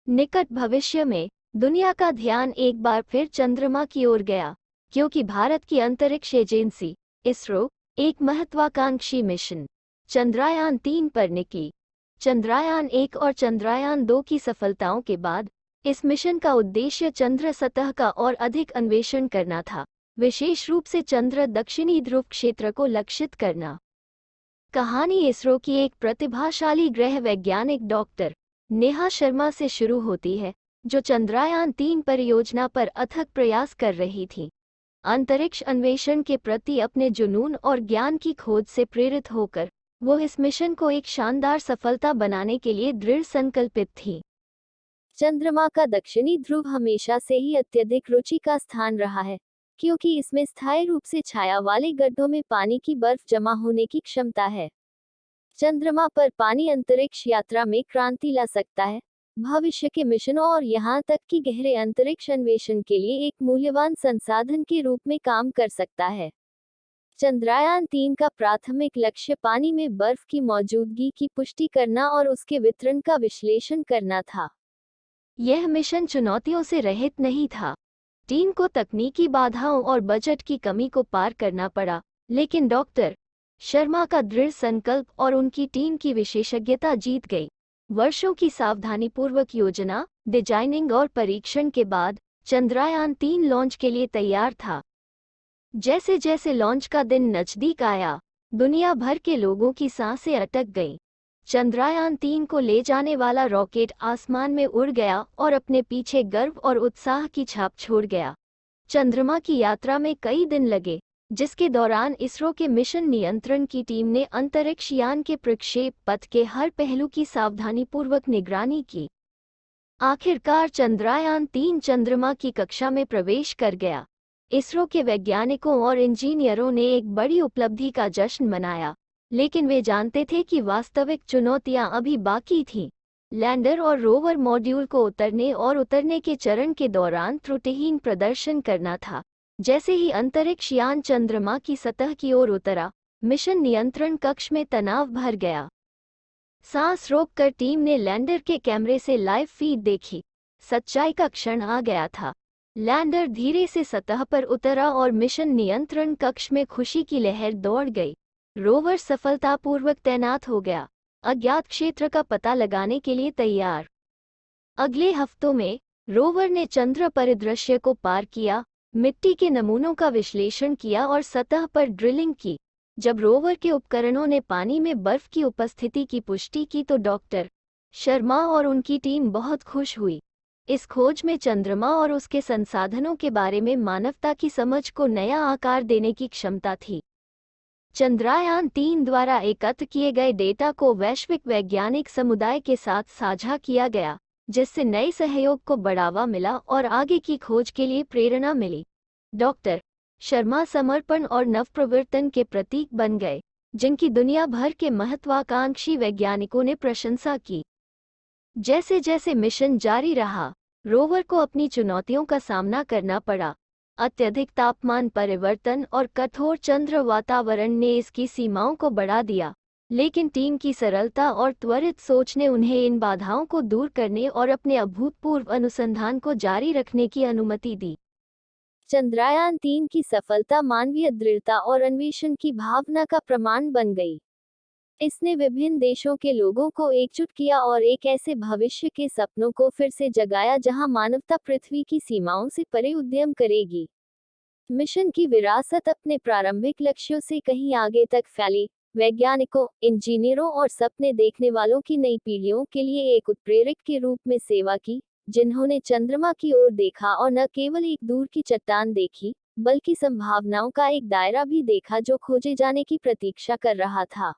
निकट भविष्य में दुनिया का ध्यान एक बार फिर चंद्रमा की ओर गया, क्योंकि भारत की अंतरिक्ष एजेंसी इसरो एक महत्वाकांक्षी मिशन चंद्रयान-3 पर निकली। चंद्रयान-1 और चंद्रयान-2 की सफलताओं के बाद इस मिशन का उद्देश्य चंद्र सतह का और अधिक अन्वेषण करना था, विशेष रूप से चंद्र दक्षिणी ध्रुव क्षेत्र को लक्षित करना। कहानी इसरो की एक प्रतिभाशाली ग्रह वैज्ञानिक डॉक्टर नेहा शर्मा से शुरू होती है, जो चंद्रयान-3 परियोजना पर अथक प्रयास कर रही थी। अंतरिक्ष अन्वेषण के प्रति अपने जुनून और ज्ञान की खोज से प्रेरित होकर वो इस मिशन को एक शानदार सफलता बनाने के लिए दृढ़ संकल्पित थी। चंद्रमा का दक्षिणी ध्रुव हमेशा से ही अत्यधिक रुचि का स्थान रहा है, क्योंकि इसमें स्थायी रूप से छाया वाले गड्ढों में पानी की बर्फ जमा होने की क्षमता है। चंद्रमा पर पानी अंतरिक्ष यात्रा में क्रांति ला सकता है, भविष्य के मिशनों और यहाँ तक कि गहरे अंतरिक्ष अन्वेषण के लिए एक मूल्यवान संसाधन के रूप में काम कर सकता है। चंद्रयान-3 का प्राथमिक लक्ष्य पानी में बर्फ की मौजूदगी की पुष्टि करना और उसके वितरण का विश्लेषण करना था। यह मिशन चुनौतियों से रहित नहीं था। टीम को तकनीकी बाधाओं और बजट की कमी को पार करना पड़ा, लेकिन डॉक्टर शर्मा का दृढ़ संकल्प और उनकी टीम की विशेषज्ञता जीत गई। वर्षों की सावधानीपूर्वक योजना, डिजाइनिंग और परीक्षण के बाद चंद्रयान-3 लॉन्च के लिए तैयार था। जैसे जैसे लॉन्च का दिन नजदीक आया, दुनिया भर के लोगों की सांसें अटक गईं। चंद्रयान-3 को ले जाने वाला रॉकेट आसमान में उड़ गया और अपने पीछे गर्व और उत्साह की छाप छोड़ गया। चंद्रमा की यात्रा में कई दिन लगे, जिसके दौरान इसरो के मिशन नियंत्रण की टीम ने अंतरिक्ष यान के प्रक्षेप पथ के हर पहलू की सावधानीपूर्वक निगरानी की। आखिरकार चंद्रयान-3 चंद्रमा की कक्षा में प्रवेश कर गया। इसरो के वैज्ञानिकों और इंजीनियरों ने एक बड़ी उपलब्धि का जश्न मनाया, लेकिन वे जानते थे कि वास्तविक चुनौतियां अभी बाकी थीं। लैंडर और रोवर मॉड्यूल को उतरने और उतरने के चरण के दौरान त्रुटिहीन प्रदर्शन करना था। जैसे ही अंतरिक्ष यान चंद्रमा की सतह की ओर उतरा, मिशन नियंत्रण कक्ष में तनाव भर गया। सांस रोककर टीम ने लैंडर के कैमरे से लाइव फीड देखी। सच्चाई का क्षण आ गया था। लैंडर धीरे से सतह पर उतरा और मिशन नियंत्रण कक्ष में खुशी की लहर दौड़ गई। रोवर सफलतापूर्वक तैनात हो गया, अज्ञात क्षेत्र का पता लगाने के लिए तैयार। अगले हफ्तों में रोवर ने चंद्र परिदृश्य को पार किया, मिट्टी के नमूनों का विश्लेषण किया और सतह पर ड्रिलिंग की। जब रोवर के उपकरणों ने पानी में बर्फ की उपस्थिति की पुष्टि की तो डॉक्टर शर्मा और उनकी टीम बहुत खुश हुई। इस खोज में चंद्रमा और उसके संसाधनों के बारे में मानवता की समझ को नया आकार देने की क्षमता थी। चंद्रयान-3 द्वारा एकत्र किए गए डेटा को वैश्विक वैज्ञानिक समुदाय के साथ साझा किया गया, जिससे नए सहयोग को बढ़ावा मिला और आगे की खोज के लिए प्रेरणा मिली। डॉक्टर शर्मा समर्पण और नवप्रवर्तन के प्रतीक बन गए, जिनकी दुनिया भर के महत्वाकांक्षी वैज्ञानिकों ने प्रशंसा की। जैसे जैसे मिशन जारी रहा, रोवर को अपनी चुनौतियों का सामना करना पड़ा। अत्यधिक तापमान परिवर्तन और कठोर चंद्र वातावरण ने इसकी सीमाओं को बढ़ा दिया, लेकिन टीम की सरलता और त्वरित सोच ने उन्हें इन बाधाओं को दूर करने और अपने अभूतपूर्व अनुसंधान को जारी रखने की अनुमति दी। चंद्रयान-3 की सफलता मानवीय दृढ़ता और अन्वेषण की भावना का प्रमाण बन गई। इसने विभिन्न देशों के लोगों को एकजुट किया और एक ऐसे भविष्य के सपनों को फिर से जगाया जहां मानवता पृथ्वी की सीमाओं से परे उद्यम करेगी। मिशन की विरासत अपने प्रारंभिक लक्ष्यों से कहीं आगे तक फैली, वैज्ञानिकों, इंजीनियरों और सपने देखने वालों की नई पीढ़ियों के लिए एक उत्प्रेरक के रूप में सेवा की, जिन्होंने चंद्रमा की ओर देखा और न केवल एक दूर की चट्टान देखी, बल्कि संभावनाओं का एक दायरा भी देखा जो खोजे जाने की प्रतीक्षा कर रहा था।